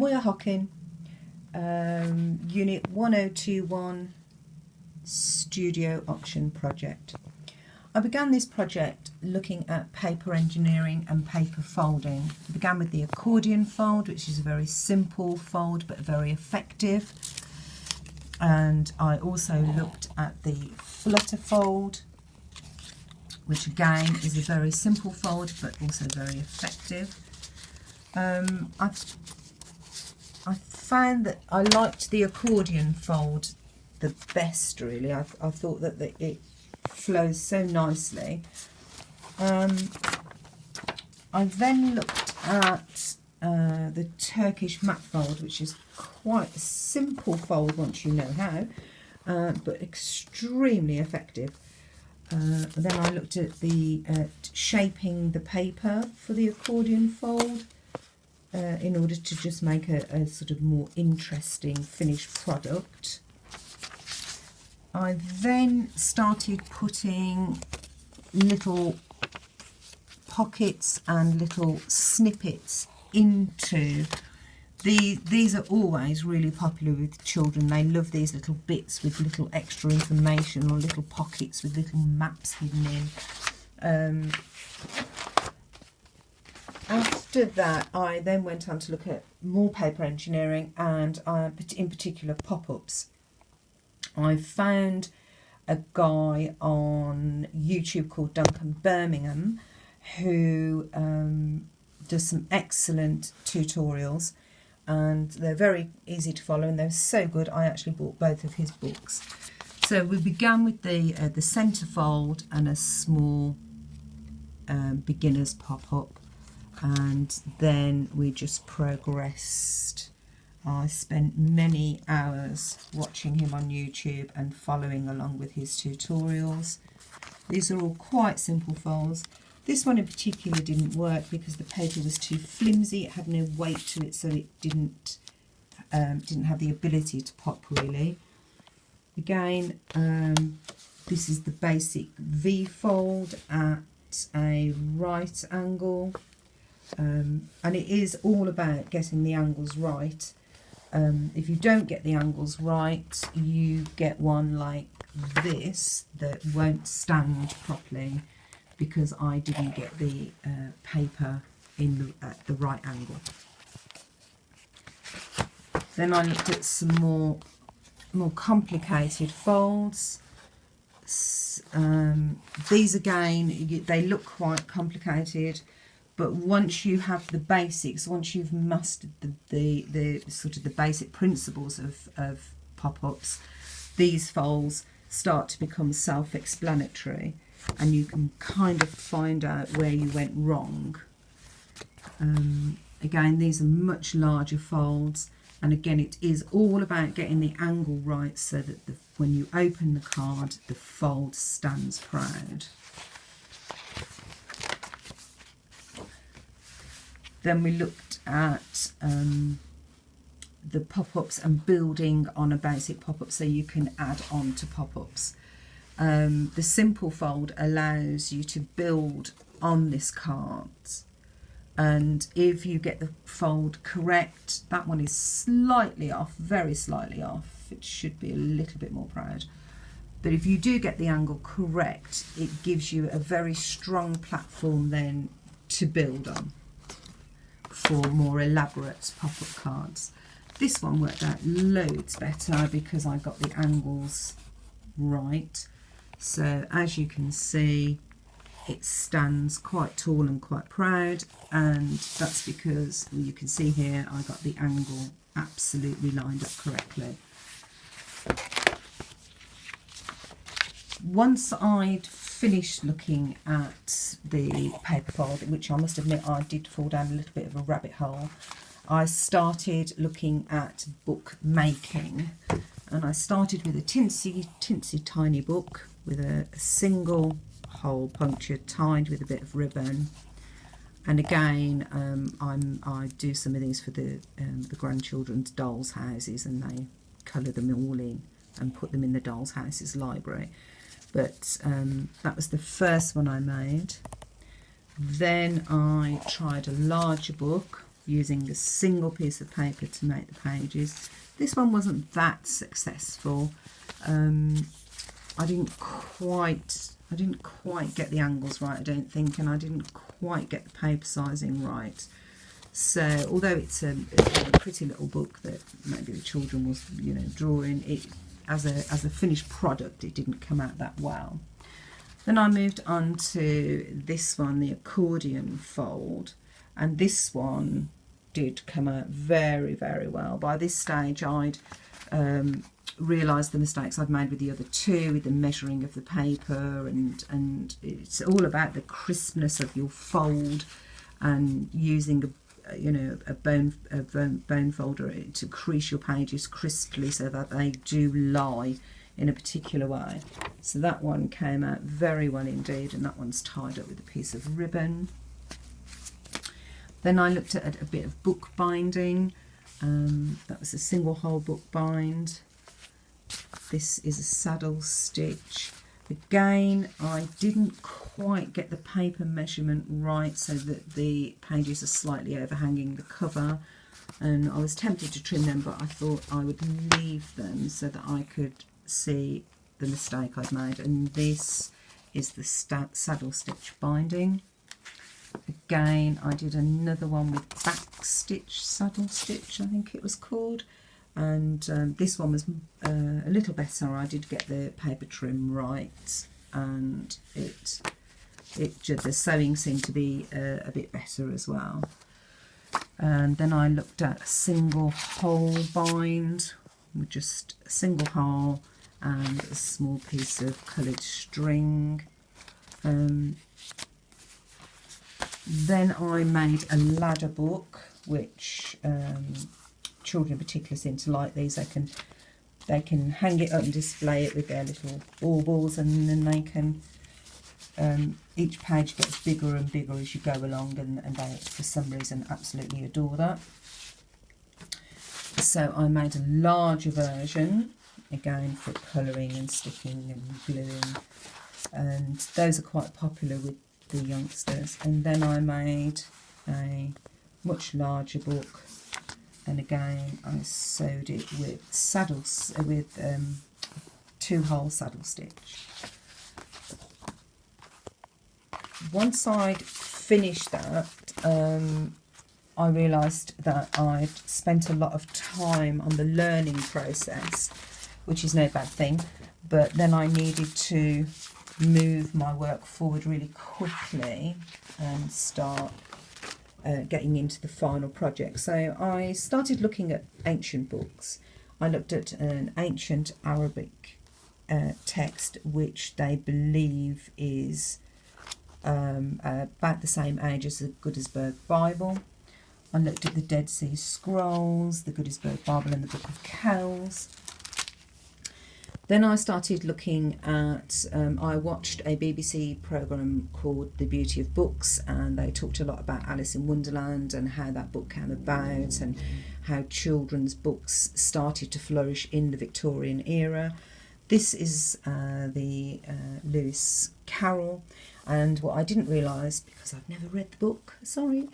Moya Hockin, Unit 1021 Studio Option Project. I began this project looking at paper engineering and paper folding. I began with the accordion fold, which is a very simple fold but very effective. And I also looked at the flutter fold, which again is a very simple fold but also very effective. I found that I liked the accordion fold the best, really. I thought that it flows so nicely. I then looked at the Turkish mat fold, which is quite a simple fold once you know how, but extremely effective. Then I looked at the shaping the paper for the accordion fold in order to just make a sort of more interesting finished product. I then started putting little pockets and little snippets into these are always really popular with children. They love these little bits with little extra information, or little pockets with little maps hidden in. After that, I then went on to look at more paper engineering and in particular pop-ups. I found a guy on YouTube called Duncan Birmingham who does some excellent tutorials, and they're very easy to follow and they're so good. I actually bought both of his books. So we began with the centerfold and a small beginner's pop-up, and then we just progressed. I spent many hours watching him on YouTube and following along with his tutorials. These are all quite simple folds. This one in particular didn't work because the paper was too flimsy. It had no weight to it, so it didn't have the ability to pop really. Again, this is the basic V fold at a right angle, and it is all about getting the angles right. If you don't get the angles right, you get one like this that won't stand properly, because I didn't get the paper at the right angle. Then I looked at some more complicated folds. These again, they look quite complicated, but once you have the basics, once you've mastered the sort of the basic principles of pop-ups, these folds start to become self-explanatory, and you can kind of find out where you went wrong. Again, these are much larger folds, and again it is all about getting the angle right so that when you open the card, the fold stands proud. Then we looked at the pop-ups and building on a basic pop-up so you can add on to pop-ups. The simple fold allows you to build on this card, and if you get the fold correct, that one is slightly off, very slightly off. It should be a little bit more proud. But if you do get the angle correct, it gives you a very strong platform then to build on for more elaborate pop-up cards. This one worked out loads better because I got the angles right. So as you can see, it stands quite tall and quite proud, and that's because, well, you can see here I got the angle absolutely lined up correctly. Once I'd finished looking at the paper fold, which I must admit I did fall down a little bit of a rabbit hole, I started looking at book making, and I started with a tinsy tiny book with a single hole punctured, tied with a bit of ribbon. And again, I do some of these for the grandchildren's dolls' houses, and they colour them all in and put them in the dolls' houses library. But that was the first one I made. Then I tried a larger book, using a single piece of paper to make the pages. This one wasn't that successful. I didn't quite get the angles right, I don't think, and I didn't quite get the paper sizing right. So although it's a pretty little book that maybe the children was, you know, drawing, it as a finished product, it didn't come out that well. Then I moved on to this one, the accordion fold, and this one did come out very, very well. By this stage, I'd realised the mistakes I'd made with the other two, with the measuring of the paper, and it's all about the crispness of your fold and using a bone folder to crease your pages crisply so that they do lie in a particular way. So that one came out very well indeed, and that one's tied up with a piece of ribbon. Then I looked at a bit of book binding. That was a single hole book bind. This is a saddle stitch. Again, I didn't quite get the paper measurement right so that the pages are slightly overhanging the cover, and I was tempted to trim them, but I thought I would leave them so that I could see the mistake I'd made. And this is the saddle stitch binding. Again, I did another one with back stitch, saddle stitch I think it was called, and this one was a little better. I did get the paper trim right, and the sewing seemed to be a bit better as well. And then I looked at a single hole bind with just a single hole and a small piece of coloured string. Then I made a ladder book, which children in particular seem to like these. They can hang it up and display it with their little baubles, and then they can each page gets bigger and bigger as you go along, and they for some reason absolutely adore that. So I made a larger version, again for colouring and sticking and gluing, and those are quite popular with the youngsters. And then I made a much larger book, and again I sewed it with two-hole saddle stitch. Once I'd finished that, I realised that I'd spent a lot of time on the learning process, which is no bad thing, but then I needed to move my work forward really quickly and start getting into the final project. So I started looking at ancient books. I looked at an ancient Arabic text which they believe is about the same age as the Gettysburg Bible. I looked at the Dead Sea Scrolls, the Gettysburg Bible and the Book of Kells. Then I started looking at, I watched a BBC programme called The Beauty of Books, and they talked a lot about Alice in Wonderland and how that book came about and how children's books started to flourish in the Victorian era. This is the Lewis Carroll, and what I didn't realise, because I've never read the book, sorry,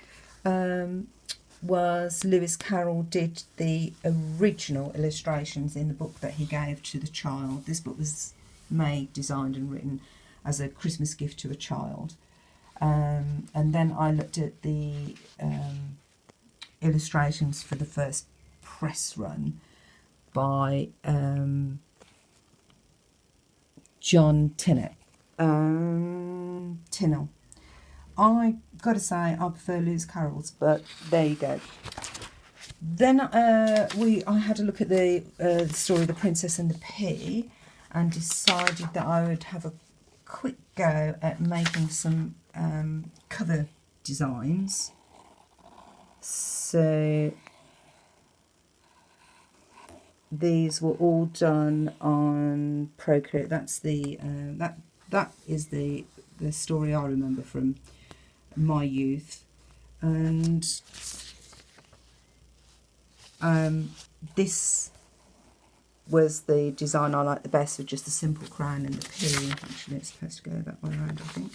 was Lewis Carroll did the original illustrations in the book that he gave to the child. This book was made, designed and written as a Christmas gift to a child. And then I looked at the illustrations for the first press run by John Tinnell. I got to say I prefer Lewis Carroll's, but there you go. Then I had a look at the story of The Princess and the Pea, and decided that I would have a quick go at making some cover designs. So these were all done on Procreate. That's the that is the story I remember from my youth, and this was the design I liked the best, with just the simple crown and the pea. Actually, it's supposed to go that way around, I think.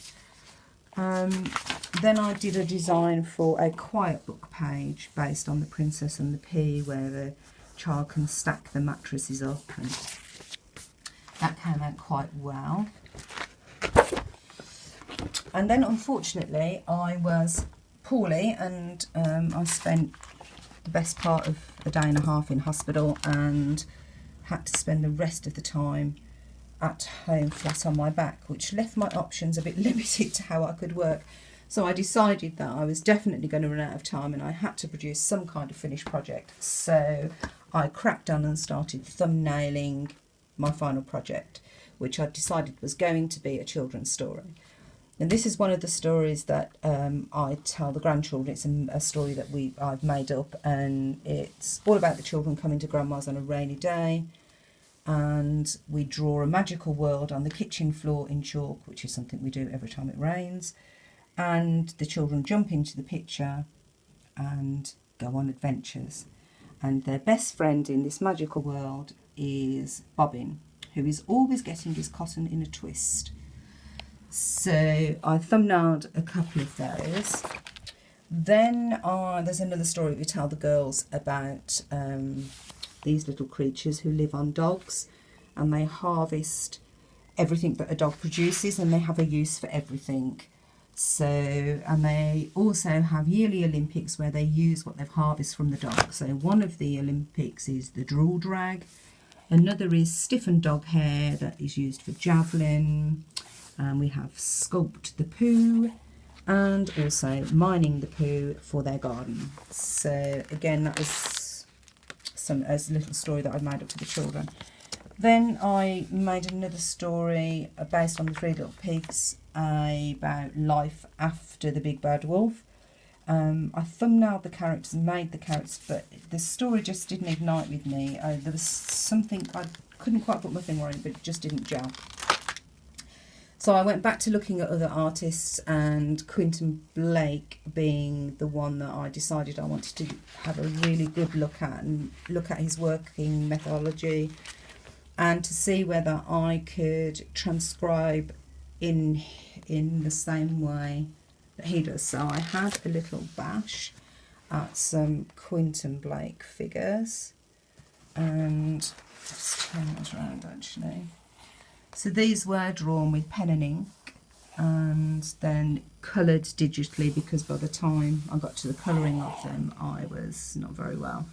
Then I did a design for a quiet book page based on The Princess and the Pea, where the child can stack the mattresses up, and that came out quite well. And then unfortunately I was poorly, and I spent the best part of a day and a half in hospital and had to spend the rest of the time at home flat on my back, which left my options a bit limited to how I could work. So I decided that I was definitely going to run out of time and I had to produce some kind of finished project. So I cracked on and started thumbnailing my final project, which I decided was going to be a children's story. And this is one of the stories that I tell the grandchildren. It's a story that I've made up, and it's all about the children coming to Grandma's on a rainy day, and we draw a magical world on the kitchen floor in chalk, which is something we do every time it rains, and the children jump into the picture and go on adventures. And their best friend in this magical world is Bobbin, who is always getting his cotton in a twist. So I thumbnailed a couple of those. Then there's another story we tell the girls about these little creatures who live on dogs, and they harvest everything that a dog produces, and they have a use for everything. So, and they also have yearly Olympics where they use what they've harvested from the dog. So one of the Olympics is the drool drag. Another is stiffened dog hair that is used for javelin. We have sculpt the poo, and also mining the poo for their garden. So again, that was a little story that I made up for the children. Then I made another story based on the Three Little Pigs about life after the Big Bad Wolf. I thumbnailed the characters and made the characters, but the story just didn't ignite with me. There was something, I couldn't quite put my finger on it, but it just didn't gel. So I went back to looking at other artists, and Quentin Blake being the one that I decided I wanted to have a really good look at, and look at his working methodology, and to see whether I could transcribe in the same way that he does. So I had a little bash at some Quentin Blake figures, and just turn those around actually. So these were drawn with pen and ink and then coloured digitally, because by the time I got to the colouring of them I was not very well.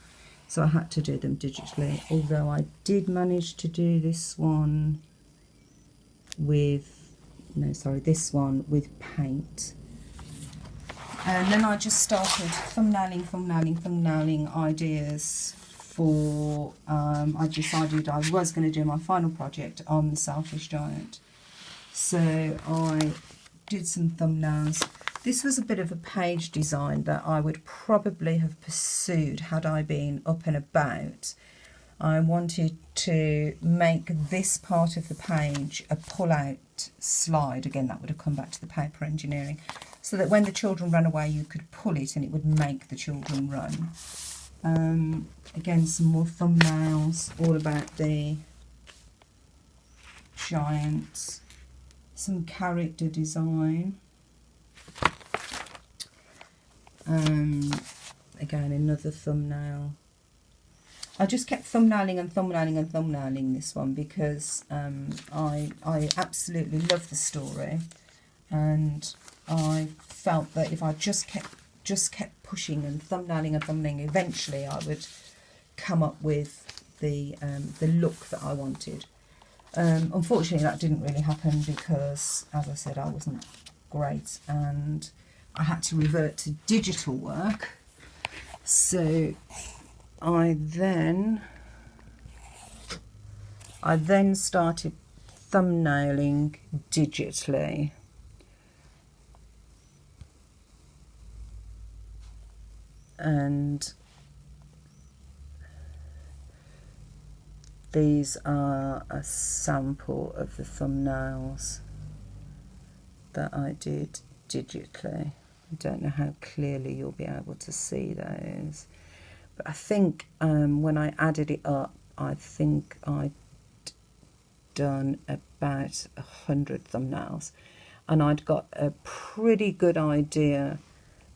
So I had to do them digitally, although I did manage to do this one with, this one with paint. And then I just started thumbnailing ideas for, I decided I was going to do my final project on the Selfish Giant. So I did some thumbnails. This was a bit of a page design that I would probably have pursued had I been up and about. I wanted to make this part of the page a pull-out slide. Again, that would have come back to the paper engineering, so that when the children ran away you could pull it and it would make the children run. Again, some more thumbnails all about the giants, some character design. Again, another thumbnail. I just kept thumbnailing this one because I absolutely love the story, and I felt that if I just kept pushing and thumbnailing, eventually I would come up with the look that I wanted. Unfortunately, that didn't really happen because, as I said, I wasn't great, and I had to revert to digital work. So I then started thumbnailing digitally. And these are a sample of the thumbnails that I did digitally. I don't know how clearly you'll be able to see those, but I think when I added it up, I think I'd done about 100 thumbnails. and I'd got a pretty good idea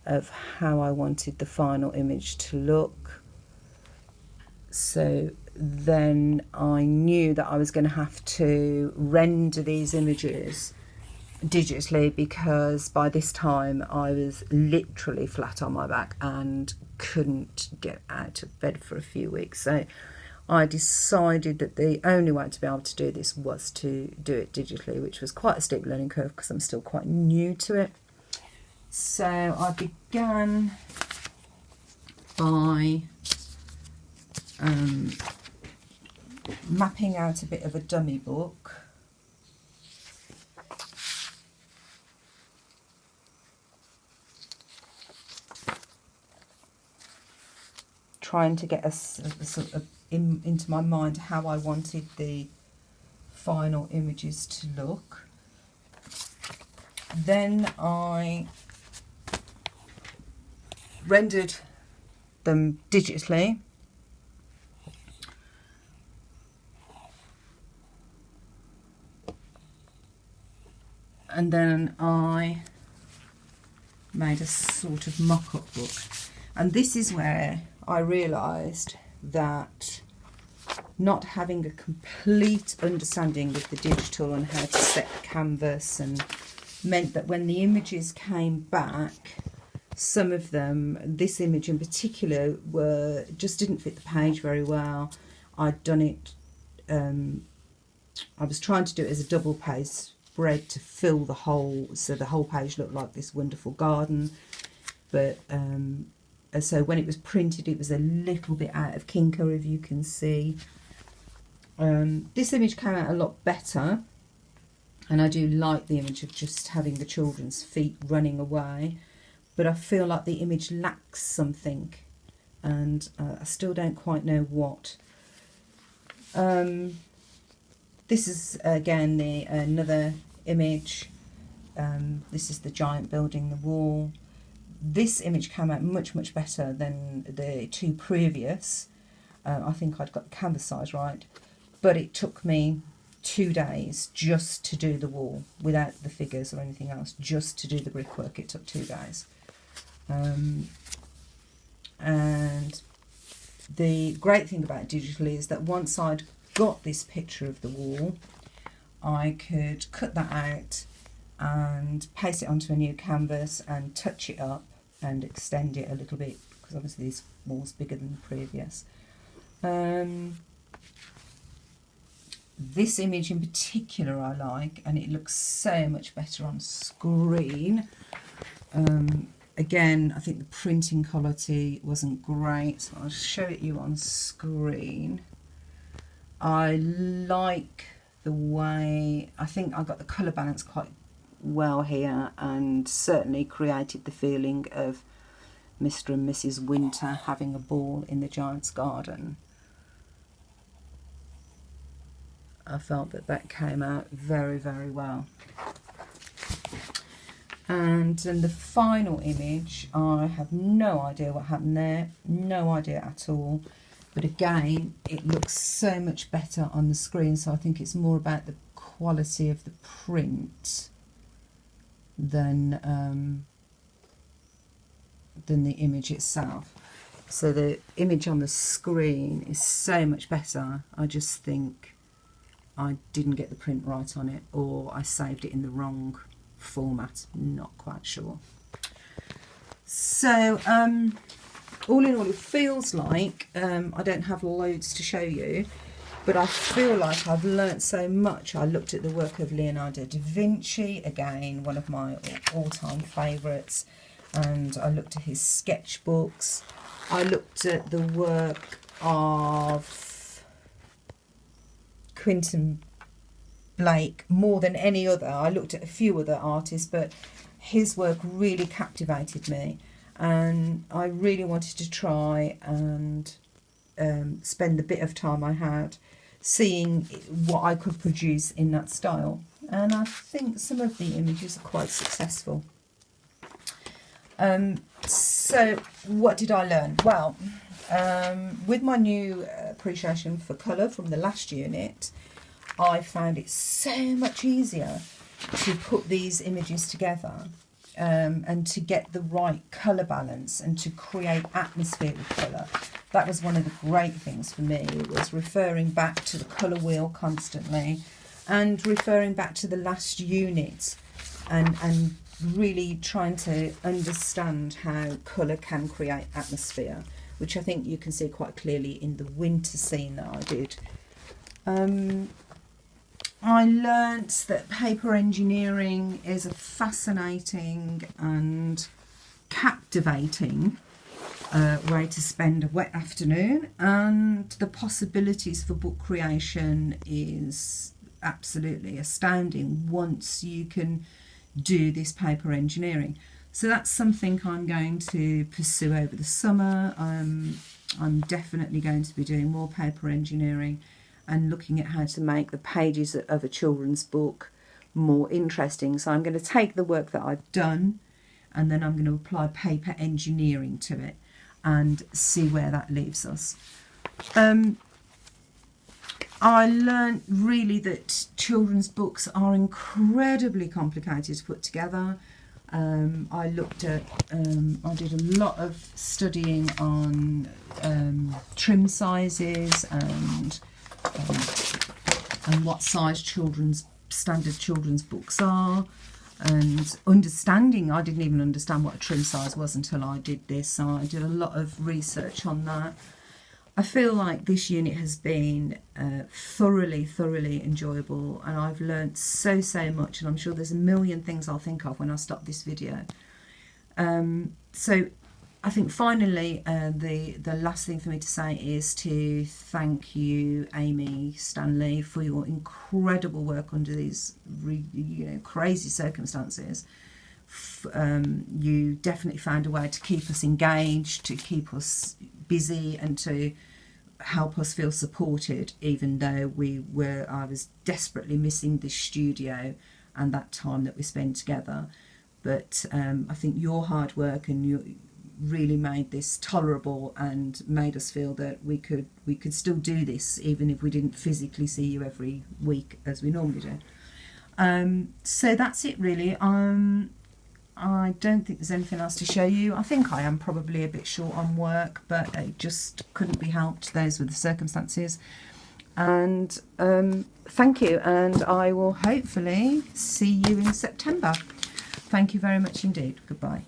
of how I wanted the final image to look. So then I knew that I was going to have to render these images digitally, because by this time I was literally flat on my back and couldn't get out of bed for a few weeks. So I decided that the only way to be able to do this was to do it digitally, which was quite a steep learning curve because I'm still quite new to it. So I began by mapping out a bit of a dummy book. Trying to get into my mind how I wanted the final images to look. Then I rendered them digitally. And then I made a sort of mock-up book. And this is where I realised that not having a complete understanding of the digital and how to set the canvas and meant that when the images came back, some of them, this image in particular, just didn't fit the page very well. I'd done it, I was trying to do it as a double page spread to fill the whole, so the whole page looked like this wonderful garden, but so when it was printed it was a little bit out of kinker, if you can see. This image came out a lot better, and I do like the image of just having the children's feet running away, but I feel like the image lacks something, and I still don't quite know what. This is again another image. This is the giant building the wall. This image came out much better than the two previous. I think I'd got the canvas size right, but it took me 2 days just to do the wall without the figures or anything else, just to do the brickwork. It took 2 days. And the great thing about digital is that once I'd got this picture of the wall, I could cut that out and paste it onto a new canvas and touch it up and extend it a little bit, because obviously this wall's bigger than the previous. This image in particular I like, and it looks so much better on screen. Again, I think the printing quality wasn't great, so I'll show it you on screen. I like the way, I think I got the colour balance quite well here, and certainly created the feeling of Mr. and Mrs. Winter having a ball in the giant's garden. I felt that that came out very well. And then the final image, I have no idea what happened there, no idea at all. But again, it looks so much better on the screen, so I think it's more about the quality of the print than the image itself. So the image on the screen is so much better. I just think I didn't get the print right on it, or I saved it in the wrong format, not quite sure. So all in all, it feels like I don't have loads to show you, but I feel like I've learnt so much. I looked at the work of Leonardo da Vinci, again one of my all-time favourites, and I looked at his sketchbooks. I looked at the work of Quentin Blake more than any other. I looked at a few other artists, but his work really captivated me, and I really wanted to try and spend the bit of time I had seeing what I could produce in that style, and I think some of the images are quite successful. So what did I learn? Well, with my new appreciation for colour from the last unit, I found it so much easier to put these images together and to get the right colour balance and to create atmosphere with colour. That was one of the great things for me, was referring back to the colour wheel constantly and referring back to the last unit and really trying to understand how colour can create atmosphere, which I think you can see quite clearly in the winter scene that I did. I learnt that paper engineering is a fascinating and captivating way to spend a wet afternoon, and the possibilities for book creation is absolutely astounding once you can do this paper engineering. So that's something I'm going to pursue over the summer. I'm definitely going to be doing more paper engineering and looking at how to make the pages of a children's book more interesting. So I'm going to take the work that I've done and then I'm going to apply paper engineering to it and see where that leaves us. I learned really that children's books are incredibly complicated to put together. I looked at, I did a lot of studying on trim sizes and what size standard children's books are, and understanding. I didn't even understand what a trim size was until I did this, so I did a lot of research on that. I feel like this unit has been thoroughly enjoyable, and I've learnt so much, and I'm sure there's a million things I'll think of when I stop this video. So I think finally the last thing for me to say is to thank you, Amy Stanley, for your incredible work under these crazy circumstances. You definitely found a way to keep us engaged, to keep us busy, and to help us feel supported, even though I was desperately missing this studio and that time that we spent together. But I think your hard work and you really made this tolerable and made us feel that we could still do this even if we didn't physically see you every week as we normally do. So that's it really. I don't think there's anything else to show you. I think I am probably a bit short on work, but it just couldn't be helped. Those were the circumstances. And thank you, and I will hopefully see you in September. Thank you very much indeed. Goodbye.